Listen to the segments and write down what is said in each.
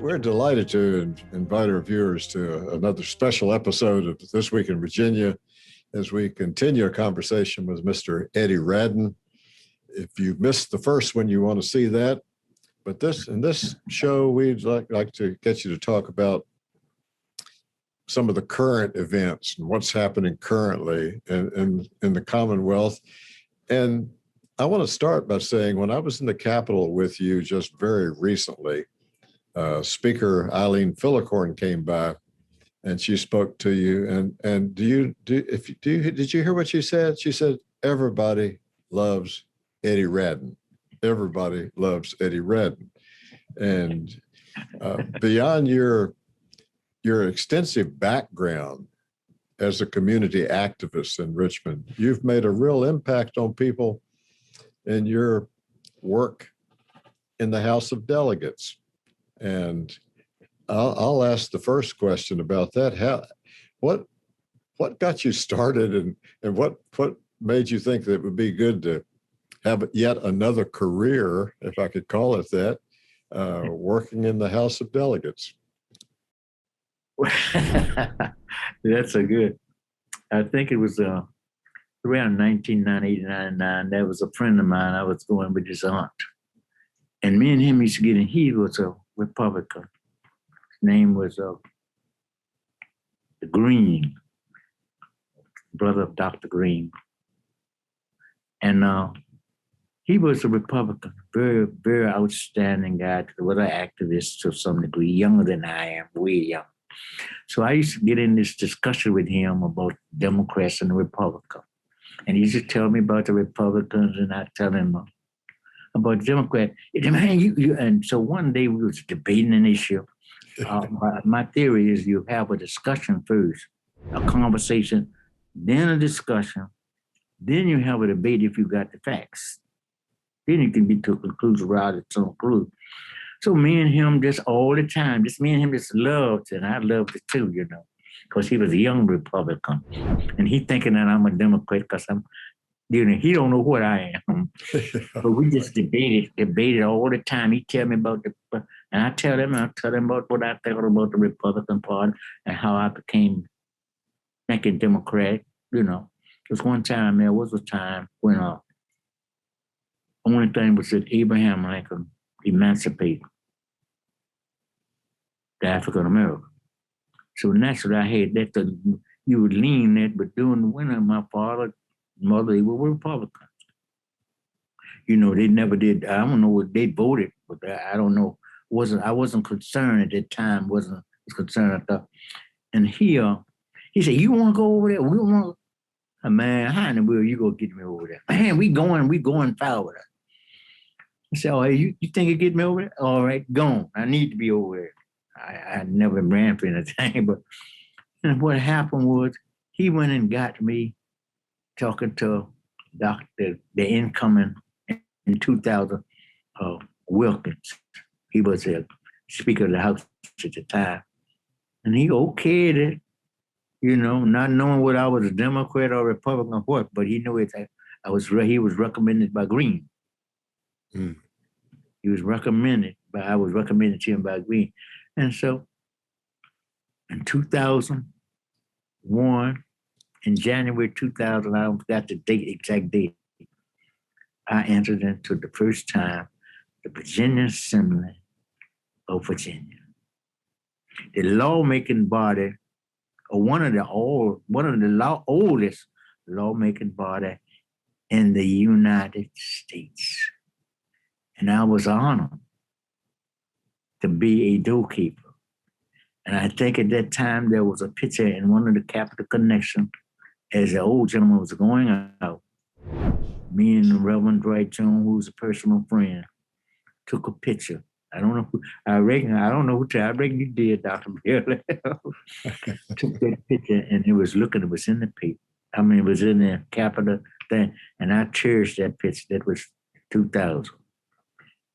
We're delighted to invite our viewers to another special episode of This Week in Virginia as we continue a conversation with Mr. Eddie Radden. If you missed the first one, you want to see that. But in this show, we'd like to get you to talk about some of the current events and what's happening currently in the Commonwealth. And I want to start by saying when I was in the Capitol with you just very recently, Speaker Eileen Fillicorn came by and she spoke to you. And did you hear what she said? She said, everybody loves Eddie Radden. Everybody loves Eddie Radden. And beyond your extensive background as a community activist in Richmond, you've made a real impact on people in your work in the House of Delegates. And I'll ask the first question about that. What got you started, and what made you think that it would be good to have yet another career, if I could call it that, working in the House of Delegates? That's a good. I think it was around 1998, 99. That was a friend of mine. I was going with his aunt. And me and him used to get in. He was a Republican. His name was Green, brother of Dr. Green. And he was a Republican, very, very outstanding guy. He was an activist to some degree, younger than I am, way young. So I used to get in this discussion with him about Democrats and the Republicans. And he used to tell me about the Republicans, and I tell him about Democrats. Man, and so one day we was debating an issue. My theory is you have a discussion first, a conversation, then a discussion, then you have a debate if you got the facts. Then you can be to a conclusion rather than some clue. So me and him just all the time, me and him just loved, and I loved it too, because he was a young Republican. And he thinking that I'm a Democrat because I'm, he don't know what I am. But we just debated all the time. He tell me about and I tell him about what I thought about the Republican Party and how I became thinking Democrat, Because one time, there was a time when the only thing was that Abraham Lincoln emancipated the African American. So naturally, I had that. You would lean that, but during the winter, my father, mother, they were Republicans. They never did. I don't know what they voted, but I don't know. I wasn't concerned at that time. Was concerned at that. And he said, "You want to go over there? We want." Man, how in the world you gonna get me over there? Man, we going forward. I said, "Oh, hey, you think you get me over there? All right, go on. I need to be over there." I never ran for anything, but what happened was he went and got me talking to the incoming in 2000, Wilkins. He was a Speaker of the House at the time. And he okayed it, not knowing whether I was a Democrat or Republican or what, but he knew it. He was recommended by Green. Mm. I was recommended to him by Green. And so in 2001, in January 2000, I forgot the exact date, I entered into the first time the Virginia Assembly of Virginia. The lawmaking body, or one of the oldest lawmaking body in the United States. And I was honored to be a doorkeeper. And I think at that time there was a picture in one of the Capitol Connection as the old gentleman was going out. Me and the Reverend Dwight Jones, who was a personal friend, took a picture. I don't know who you did, Dr. Bailey. Took that picture and it was in the paper. It was in the Capitol thing. And I cherished that picture. That was 2000.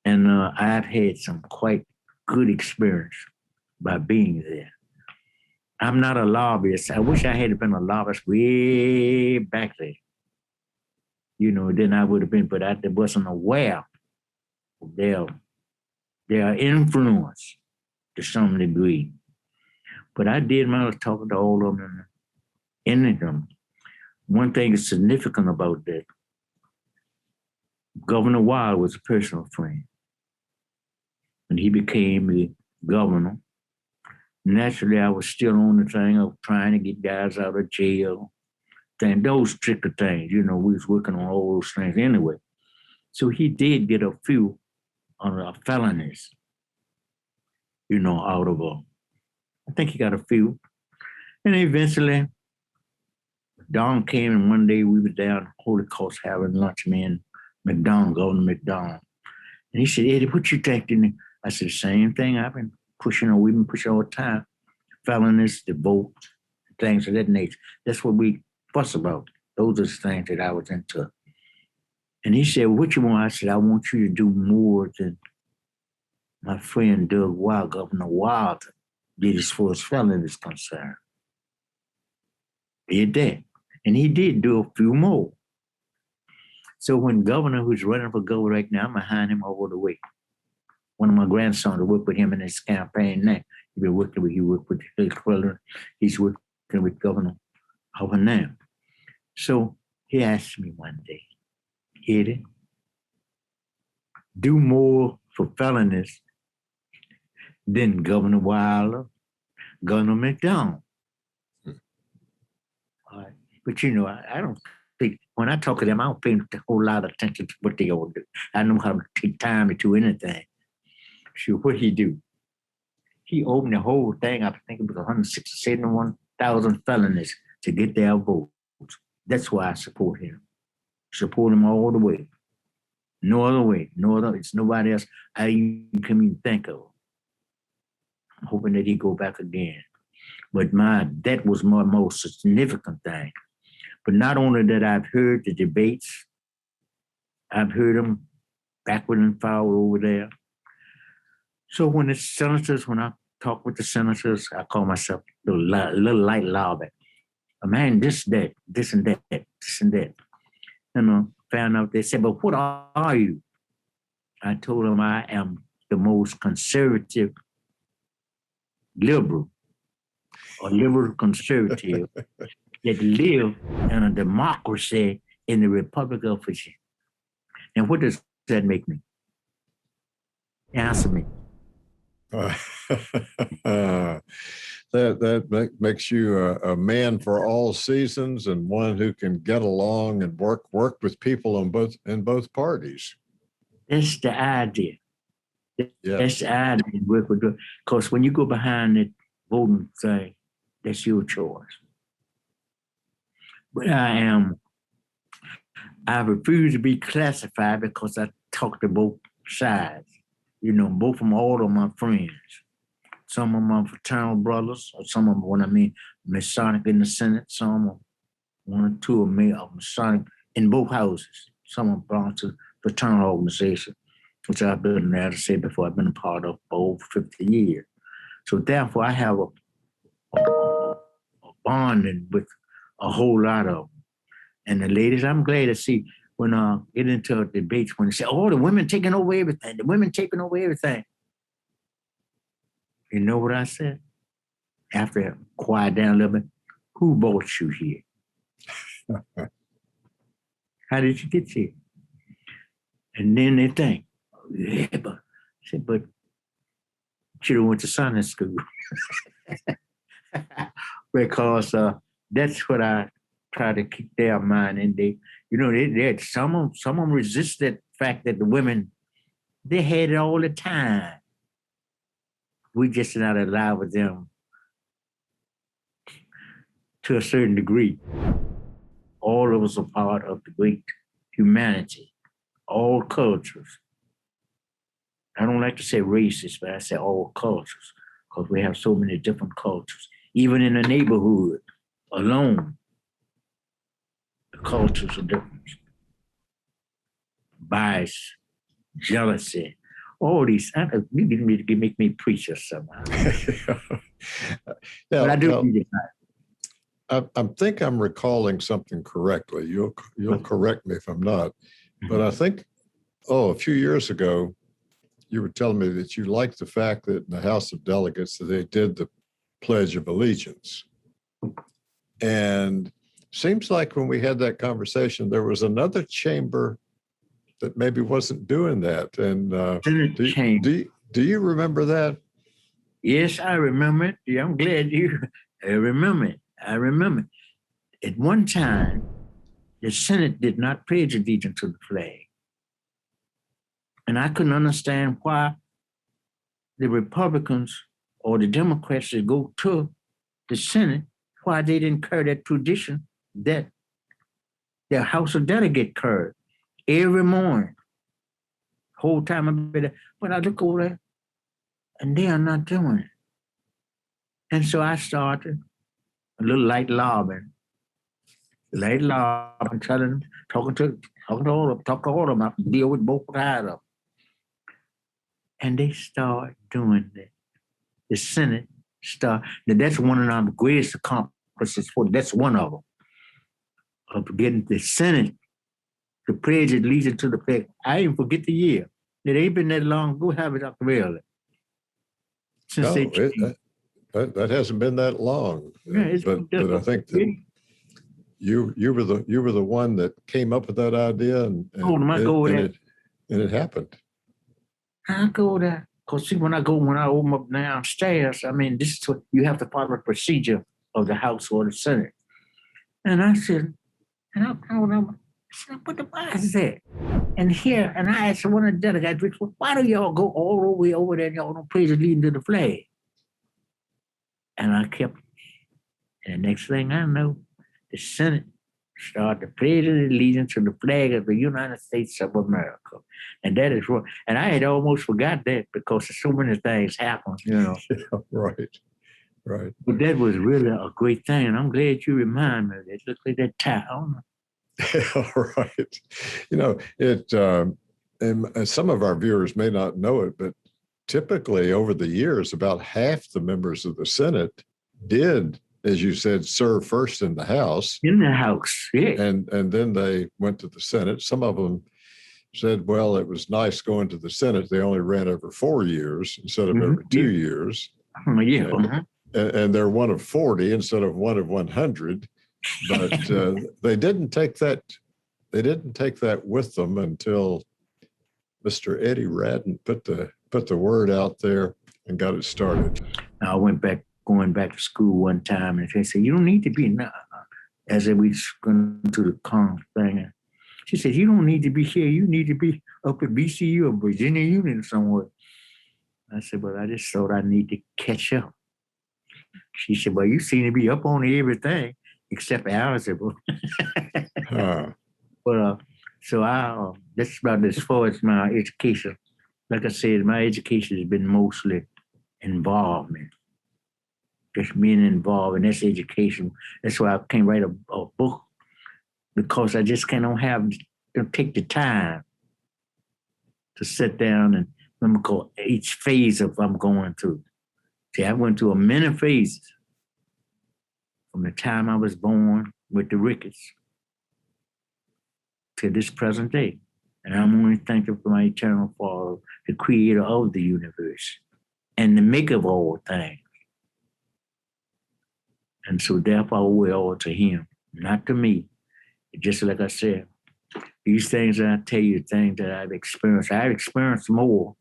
And I've had some quite good experience by being there. I'm not a lobbyist. I wish I had been a lobbyist way back there. Then I would have been, but I wasn't aware of their influence to some degree. But I did when I was talking to all of them and in them. One thing is significant about that. Governor Wild was a personal friend. When he became the governor, naturally I was still on the thing of trying to get guys out of jail, those stricter things. We was working on all those things anyway. So he did get a few felonies, out of I think he got a few. And eventually, Don came and one day we were down Holy Cross having lunch, me and Governor McDonald. And he said, Eddie, what you think? I said, the same thing we've been pushing all the time. Felonies, the vote, things of that nature. That's what we fuss about. Those are the things that I was into. And he said, what you want? I said, I want you to do more than my friend Doug Wild, Governor Wild, did as far as felonies is concerned. He did that. And he did do a few more. So when governor who's running for governor right now, I'm behind him all the way. One of my grandsons worked with him in his campaign now. He worked with his brother. He's working with Governor over now. So he asked me one day, Eddie, do more for felonies than Governor Wilder, Governor McDonald. All right. But I don't think, when I talk to them, I don't pay a whole lot of attention to what they all do. I know how to take time to do anything. So what he do? He opened the whole thing. I think it was 161,000 felonies to get their votes. That's why I support him. Support him all the way. No other way. It's nobody else I can even think of. I'm hoping that he go back again. But that was my most significant thing. But not only that, I've heard the debates. I've heard them backward and forward over there. So when I talk with the senators, I call myself a little light lobby. Man, this and that. Found out they said, but what are you? I told them I am the most conservative liberal or liberal conservative that live in a democracy in the Republic of Virginia. And what does that make me? Answer me. That makes you a man for all seasons and one who can get along and work with people in both parties. That's the idea. Yeah. That's the idea. Because when you go behind that voting thing, that's your choice. But I refuse to be classified because I talk to both sides. Both of them, all of my friends. Some of my fraternal brothers, or some of them, Masonic in the Senate, some of them, one or two of me are Masonic in both houses. Some of them belong to fraternal organization, which I've been there to say before, I've been a part of for over 50 years. So therefore, I have a bonding with a whole lot of them. And the ladies, I'm glad to see when I get into debates, when they say, oh, the women taking over everything, You know what I said? After I quiet down a little bit, who brought you here? How did you get here? And then they think, yeah, but you should have went to Sunday school. Because that's what I try to keep their mind. And they some of them resist that fact that the women, they had it all the time. We just not allowed with them to a certain degree. All of us are part of the great humanity, all cultures. I don't like to say racist, but I say all cultures, because we have so many different cultures. Even in the neighborhood alone, the cultures are different. Bias, jealousy, all these. You didn't make me preach or somehow. But I do think I think I'm recalling something correctly. You'll correct me if I'm not. But I think, a few years ago, you were telling me that you liked the fact that in the House of Delegates that they did the Pledge of Allegiance. And seems like when we had that conversation, there was another chamber that maybe wasn't doing that. And do you remember that? Yes, I remember it. Yeah, I'm glad I remember it. I remember it. At one time, the Senate did not pledge allegiance to the flag. And I couldn't understand why the Republicans or the Democrats that go to the Senate, why they didn't carry that tradition that the House of Delegates carried every morning. Whole time I've been there. But I look over there and they are not doing it. And so I started a little light lobbying, telling them, talking to all of them, I deal with both sides of them. And they start doing that. The Senate that's one of our greatest accomplishments. That's one of them. Of getting the Senate to pledge allegiance to the flag. I even forget the year. It ain't been that long. Go have it up really. Since that hasn't been that long. Yeah, but I think that you were the one that came up with that idea, and it happened. I go there. Because see, when I open up downstairs, I mean, this is what you have to follow the procedure of the House or the Senate. And I said, why is that? And I asked one of the delegates, why do y'all go all the way over there and y'all don't pledge allegiance to the flag? And I kept, and the next thing I know, the Senate started pledging allegiance to the flag of the United States of America. And that is what, and I had almost forgot that because so many things happened, Yeah, right. But that was really a great thing. And I'm glad you remind me of that. Look at that town. Right. And some of our viewers may not know it, but typically over the years, about half the members of the Senate did, as you said, serve first in the House. In the House, yeah. And then they went to the Senate. Some of them said, well, it was nice going to the Senate. They only ran every 4 years instead of every 2 years. Yeah. And they're one of 40 instead of one of 100. But they didn't take that. They didn't take that with them until Mr. Eddie Radden put the word out there and got it started. I going back to school one time, and they said, "You don't need to be as we going to the con thing." She said, "You don't need to be here. You need to be up at BCU or Virginia Union somewhere." I said, "But I just thought I need to catch up." She said, "Well, you seem to be up on everything except algebra." But so that's about as far as my education. Like I said, my education has been mostly involvement. Just being involved, and that's education. That's why I can't write a book, because I just cannot take the time to sit down and remember each phase of I'm going through. See, I went through many phases from the time I was born with the rickets to this present day. And I'm only thankful for my eternal Father, the creator of the universe and the maker of all things. And so therefore I owe it all to him, not to me. Just like I said, these things that I tell you, things that I've experienced more,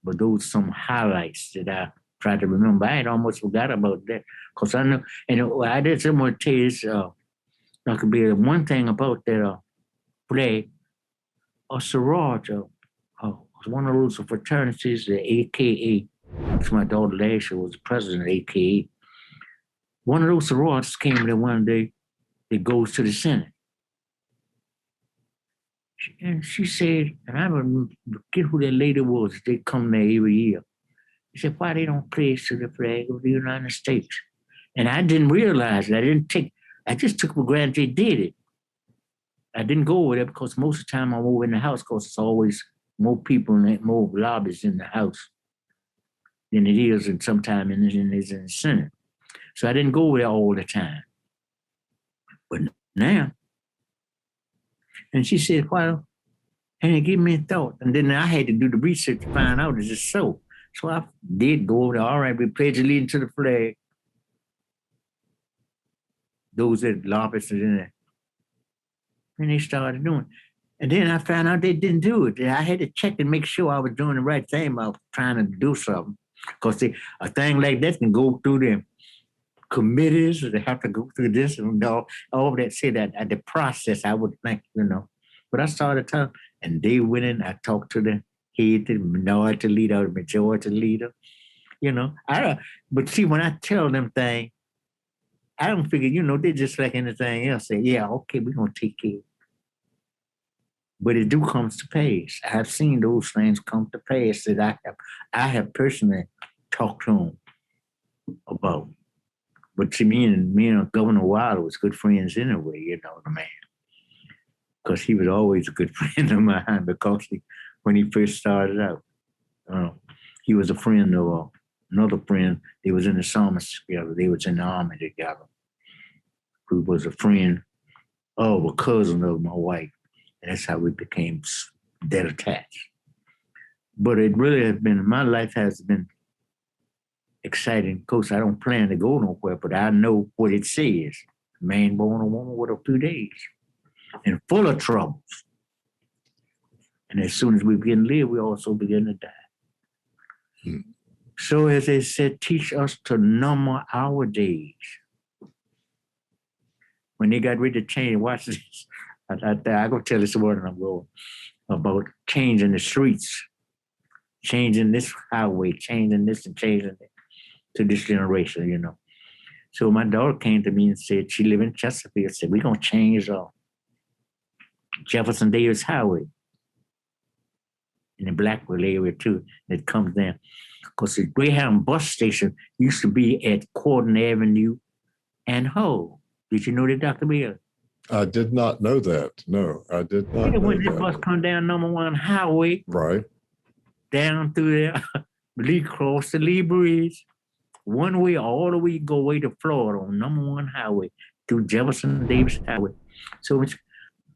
but those are some highlights that I try to remember. I had almost forgot about that, because I know, and I did someone tell you this, that could be one thing about that play, a sorority, one of those fraternities, the AKA, because my daughter last year was the president of AKA. One of those sororities came there one day that goes to the Senate. And she said, and I forget who that lady was, they come there every year. She said, why they don't pledge to the flag of the United States? And I didn't realize it. I just took for granted they did it. I didn't go over there because most of the time I'm over in the House, because it's always more people and more lobbyists in the House than it is, and sometimes it is in the Senate. So I didn't go over there all the time. But now, and she said, well, And it gave me a thought. And then I had to do the research to find out is it so. So I did go over there. All right, we pledge allegiance to the flag. Those that lobbyists in there. And they started doing it. And then I found out they didn't do it. I had to check and make sure I was doing the right thing about trying to do something. Because a thing like that can go through the committees, or they have to go through this and all that. Say that at the process, I would think, But I started talking, and they went in. I talked to the head, the minority leader, the majority leader. But see, when I tell them things, I don't figure, they're just like anything else. Say, yeah, okay, we're gonna take care. But it do comes to pass. I've seen those things come to pass that I have personally talked to them about. But to me and Governor Wilder was good friends anyway, the man. Because he was always a good friend of mine because when he first started out, he was a friend of another friend. They was in the Psalmist together. They was in the army together. Who was a friend of a cousin of my wife. And that's how we became that attached. But it really has been, my life has been exciting. Of course, I don't plan to go nowhere, but I know what it says. Man born a woman with a few days and full of troubles. And as soon as we begin to live, we also begin to die. So as they said, teach us to number our days. When they got ready to change, watch this. I'm going to tell this word and I'm going about changing the streets, changing this highway, changing this and changing it to this generation, So my daughter came to me and said, she lived in Chesterfield, said, we're going to change Jefferson Davis Highway in the Blackwell area too, that comes down. Because the Greyhound bus station used to be at Corden Avenue and Hull. Did you know that, Dr. Bill? I did not know that. No, I did not know when that. the bus come down number 1 highway, Right. Down through there, Lee cross the Lee Bridge, one way all the way go away to Florida on number 1 highway through Jefferson Davis Highway. So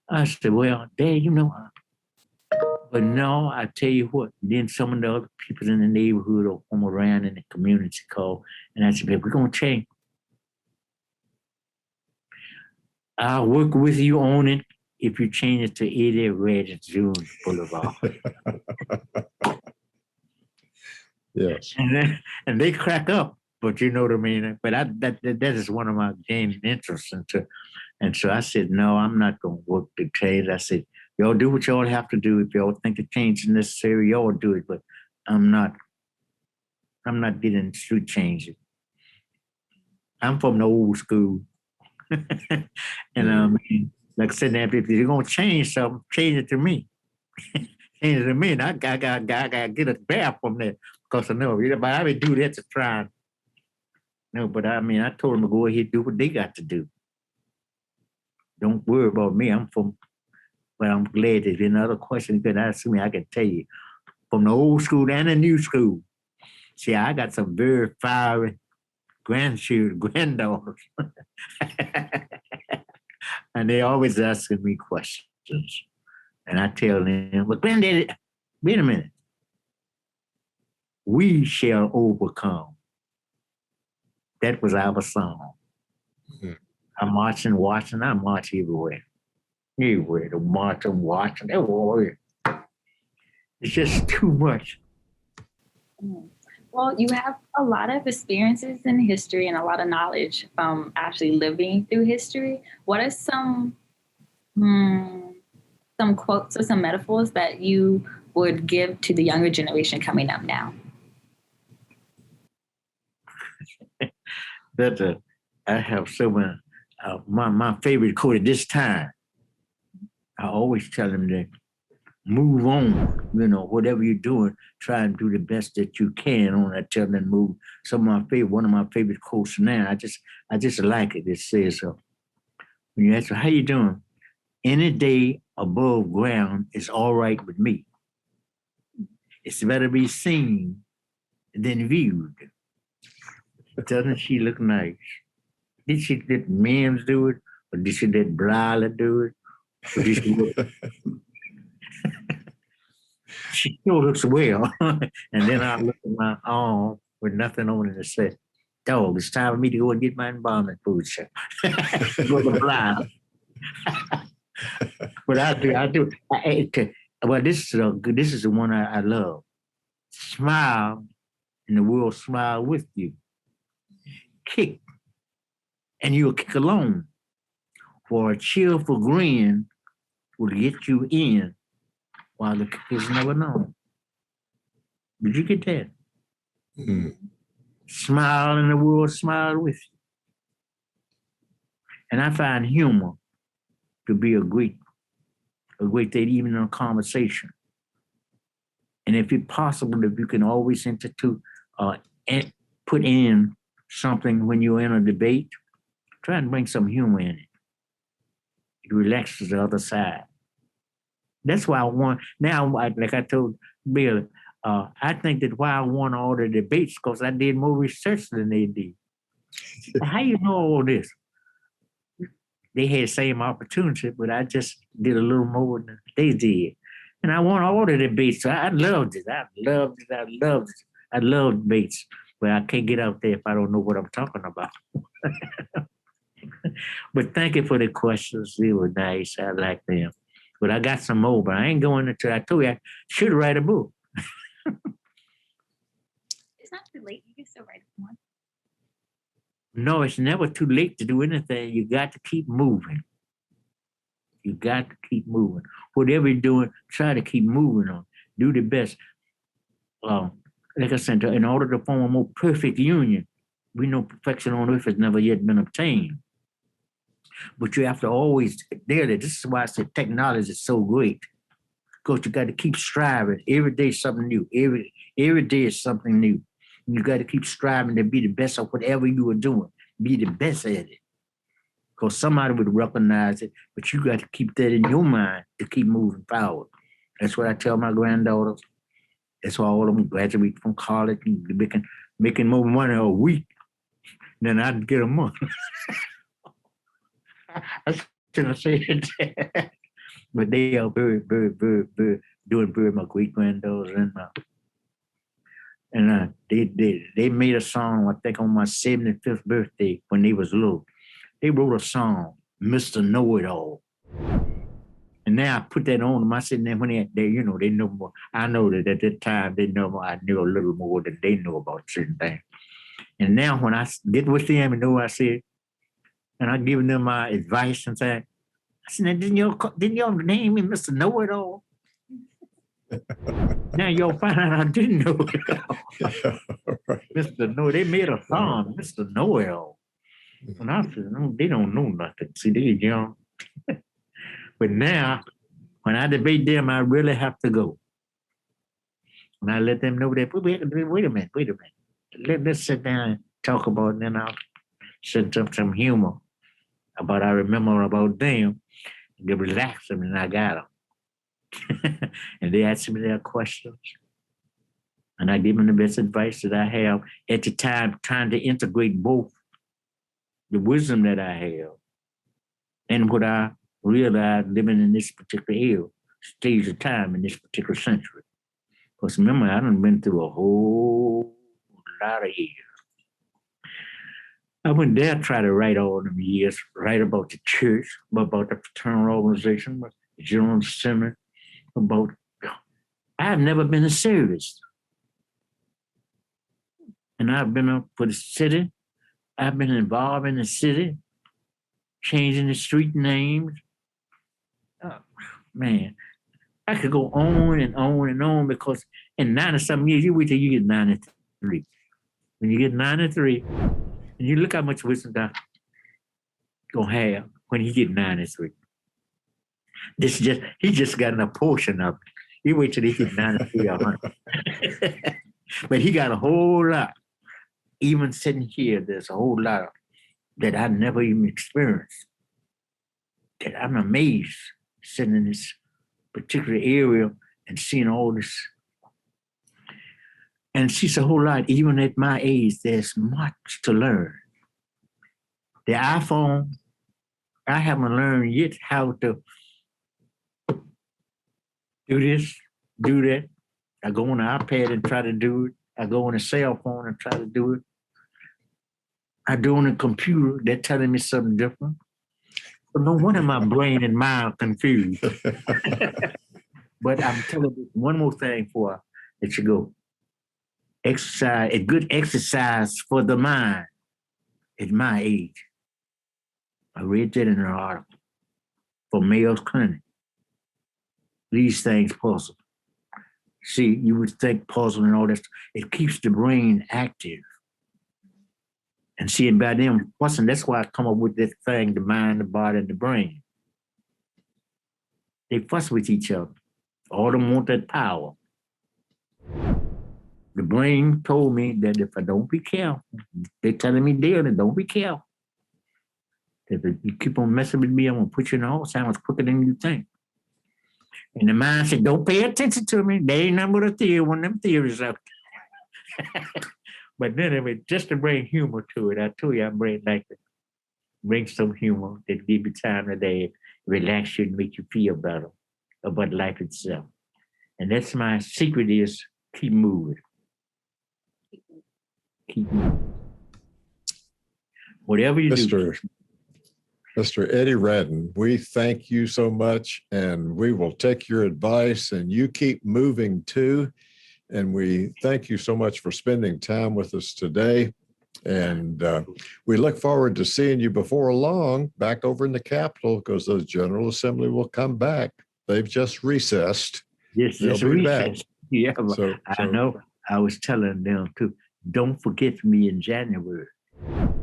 I said, well, Dad, but no, I tell you what, then some of the other people in the neighborhood or from around in the community called, and I said, we're going to change. I'll work with you on it if you change it to Eddie Radden Jr. Boulevard. Yes. And they crack up, but you know what I mean? But that is one of my gained interest into. And so I said, no, I'm not going to work to change. I said, y'all do what y'all have to do. If y'all think the change is necessary, y'all do it. But I'm not getting to change it. I'm from the old school. And like I said, if you're going to change something, change it to me. Change it to me. And I got to get a bath from that. Because I know, but I would do that to try. No, but I told them to go ahead and do what they got to do. Don't worry about me. But I'm glad that any other question you could ask me, I can tell you. From the old school and the new school. See, I got some very fiery granddaughters. And they always asking me questions. And I tell them, but granddaddy, wait a minute. We shall overcome. That was our song. Mm-hmm. I'm marching, watching, I march everywhere. Everywhere, to march and watching, everywhere. It's just too much. Well, you have a lot of experiences in history and a lot of knowledge from actually living through history. What are some quotes or some metaphors that you would give to the younger generation coming up now? I have so many. My favorite quote at this time, I always tell them to move on. Whatever you're doing, try and do the best that you can on. I tell them to move. One of my favorite quotes now. I just like it. It says, when you ask me, how you doing? Any day above ground is all right with me. It's better be seen than viewed. Doesn't she look nice? Did she let Mims do it? Or did she let Brawler do it? Or did she she sure looks well. And then I look at my arm with nothing on it and said, dog, it's time for me to go and get my embalming food shop. Go to blind. But I do. Well, this is the one I love. Smile, and the world smile with you. Kick, and you'll kick alone. For a cheerful grin will get you in while the kick is never known. Did you get that? Mm. Smile, and the world smile with you. And I find humor to be a great thing, even in a conversation. And if it's possible, if you can always institute and put in something when you're in a debate, try and bring some humor in it. It relaxes the other side. That's why I want, now, like I told Bill, I think that why I won all the debates, because I did more research than they did. How you know all this? They had the same opportunity, but I just did a little more than they did. And I won all the debates. So I loved it. I loved it. I love debates, but I can't get out there if I don't know what I'm talking about. But thank you for the questions. They were nice. I like them. But I got some more, but I ain't going into, I told you I should write a book. It's not too late. You can still write one. No, it's never too late to do anything. You got to keep moving. You got to keep moving. Whatever you're doing, try to keep moving on. Do the best. Like I said, in order to form a more perfect union, we know perfection on earth has never yet been obtained. But you have to always, this is why I said technology is so great. Because you got to keep striving. Every day is something new. Every day is something new. You got to keep striving to be the best of whatever you are doing. Be the best at it. Because somebody would recognize it, but you got to keep that in your mind to keep moving forward. That's what I tell my granddaughters. That's why all of them graduate from college and making more money a week than I'd get a month. I shouldn't have said that. But they are very, very, very, very doing very my great granddaughters and they made a song, I think on my 75th birthday when they was little. They wrote a song, Mr. Know-It-All. And now I put that on them. I said, when they know more. I know that at that time they know more. I knew a little more than they know about certain things. And now when I get with them and know what I said, and I'm giving them my advice and say, I said, didn't y'all name me Mr. Know-It-All? Now y'all find out I didn't know it all. Yeah, right. Mr. Know, they made a song, Mr. Know-It-All. And I said, no, they don't know nothing. See, they young. But now, when I debate them, I really have to go. And I let them know that, wait a minute. Let's sit down and talk about it, and then I'll set up some humor about I remember about them. They relax them, and I got them. And they ask me their questions. And I give them the best advice that I have at the time, trying to integrate both the wisdom that I have and what I realized living in this particular stage of time in this particular century. Because remember, I done been through a whole lot of years. I went there, try to write all them years, write about the church, about the fraternal organization, about the General Assembly, about, I've never been in service. And I've been up for the city. I've been involved in the city, changing the street names. Oh, man, I could go on and on and on because in 90-something years, you wait till you get 93. When you get 93, and you look how much wisdom God gonna have when he get 93. He just got a portion of it. You wait till he get 93 or 100. But he got a whole lot. Even sitting here, there's a whole lot that I never even experienced. That I'm amazed sitting in this particular area and seeing all this. And she's a whole lot, even at my age, there's much to learn. The iPhone, I haven't learned yet how to do this, do that. I go on the iPad and try to do it. I go on the cell phone and try to do it. I do on the computer, they're telling me something different. So no wonder my brain and mind are confused. But I'm telling you one more thing before I let you go. Exercise, a good exercise for the mind at my age. I read that in an article for Mayo's Clinic. These things puzzle. See, you would think puzzle and all that. It keeps the brain active. And seeing by them fussing, that's why I come up with this thing, the mind, the body, and the brain. They fuss with each other. All of them want that power. The brain told me that if I don't be careful, they're telling me daily, don't be careful. If you keep on messing with me, I'm gonna put you in the Alzheimer's quicker than you think. And the mind said, don't pay attention to me. They ain't nothing but a theory, one of them theories out. But then it just to bring humor to it, I told you I bring some humor that give you time today, relax you and make you feel better about life itself. And that's my secret is keep moving. Keep moving. Whatever you do. Mr. Eddie Radden, we thank you so much, and we will take your advice, and you keep moving too. And we thank you so much for spending time with us today. And we look forward to seeing you before long back over in the Capitol, because the General Assembly will come back. They've just recessed. Yes, They'll it's be recess. back. Yeah, So I know. I was telling them too, don't forget me in January.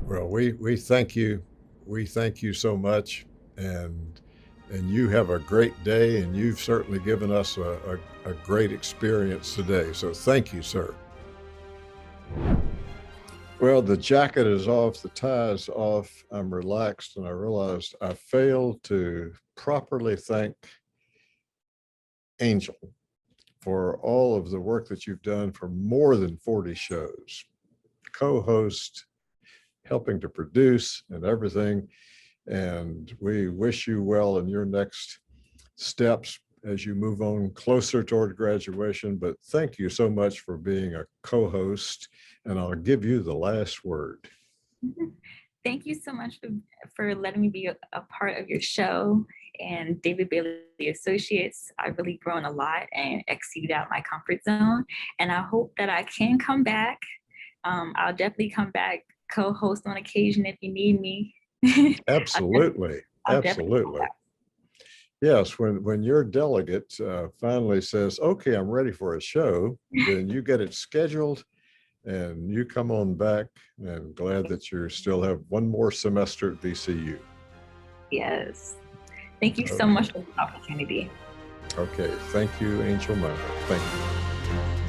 Well, we thank you. We thank you so much. And you have a great day, and you've certainly given us a great experience today. So thank you, sir. Well, the jacket is off, the tie is off. I'm relaxed, and I realized I failed to properly thank Angel for all of the work that you've done for more than 40 shows, co-host, helping to produce and everything. And we wish you well in your next steps as you move on closer toward graduation. But thank you so much for being a co-host, and I'll give you the last word. Thank you so much for letting me be a part of your show. And David Bailey Associates, I've really grown a lot and exceeded out my comfort zone. And I hope that I can come back. I'll definitely come back, co-host on occasion if you need me. Absolutely. Absolutely. Yes, when your delegate finally says, okay, I'm ready for a show, then you get it scheduled and you come on back, and glad that you still have one more semester at VCU. Yes. Thank you so much for the opportunity. Okay. Thank you, Angel Minor. Thank you.